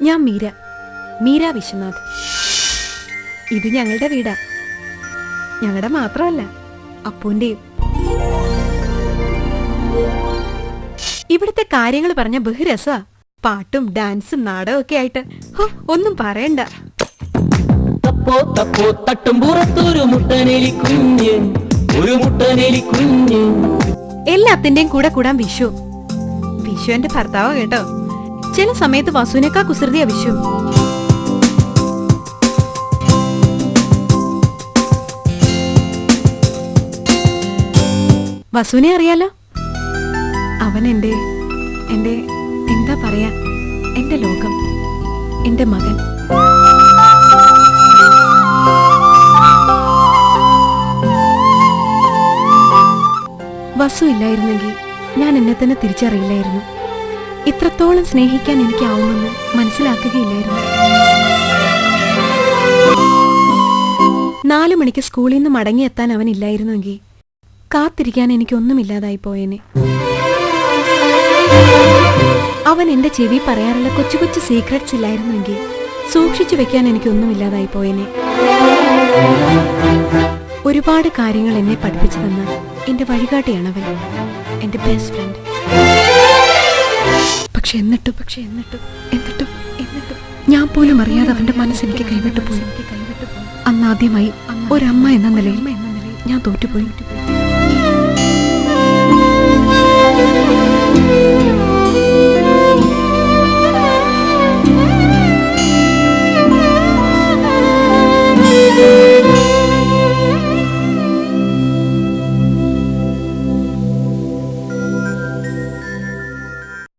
ഞാൻ മീര, മീര വിശ്വനാഥ്. ഇത് ഞങ്ങളുടെ വീടാ. ഞങ്ങളുടെ മാത്രമല്ല, അപ്പൂന്റെയും. ഇവിടുത്തെ കാര്യങ്ങൾ പറഞ്ഞ ബഹുരസാ. പാട്ടും ഡാൻസും നാടകവും ഒക്കെ ആയിട്ട് ഒന്നും പറയണ്ട. തപ്പോ തപ്പോ തട്ടുംപുറത്തൊരു മുട്ടനെലി കുഞ്ഞ്, ഒരു മുട്ടനെലി കുഞ്ഞ്. എല്ലാത്തിന്റെയും കൂടെ കൂടാൻ വിഷു. വിഷു എന്റെ ഭർത്താവ് കേട്ടോ. ചില സമയത്ത് വസുവിനേക്കാ കുസൃതിയാ വിഷു. വസുവിനെ അറിയാലോ. അവൻ എന്റെ എന്റെ എന്താ പറയാ, എന്റെ ലോകം, എന്റെ മകൻ. വസു ഇല്ലായിരുന്നെങ്കിൽ ഞാൻ എന്നെ തന്നെ തിരിച്ചറിയില്ലായിരുന്നു. ഇത്രത്തോളം സ്നേഹിക്കാൻ എനിക്കാവുമെന്ന് മനസ്സിലാക്കുകയില്ലായിരുന്നു. 4 മണിക്ക് സ്കൂളിൽ നിന്ന് മടങ്ങിയെത്താൻ അവനില്ലായിരുന്നെങ്കിൽ കാത്തിരിക്കാൻ എനിക്കൊന്നുമില്ലാതായി പോയേനെ. അവൻ എന്റെ ചെവി പറയാറുള്ള കൊച്ചു കൊച്ചു സീക്രട്സ് ഇല്ലായിരുന്നെങ്കിൽ സൂക്ഷിച്ചു വെക്കാൻ എനിക്കൊന്നുമില്ലാതായി പോയേനെ. ഒരുപാട് കാര്യങ്ങൾ എന്നെ പഠിപ്പിച്ചു തന്ന എന്റെ വഴികാട്ടിയാണവൻ, എന്റെ ബെസ്റ്റ് ഫ്രണ്ട്. പക്ഷെ എന്നിട്ടും ഞാൻ പോലും അറിയാതെ അവന്റെ മനസ്സെനിക്ക് കൈവിട്ടു പോയി. അന്നാദ്യമായി ഒരമ്മ എന്ന നിലയിൽ ഞാൻ തോറ്റുപോയി.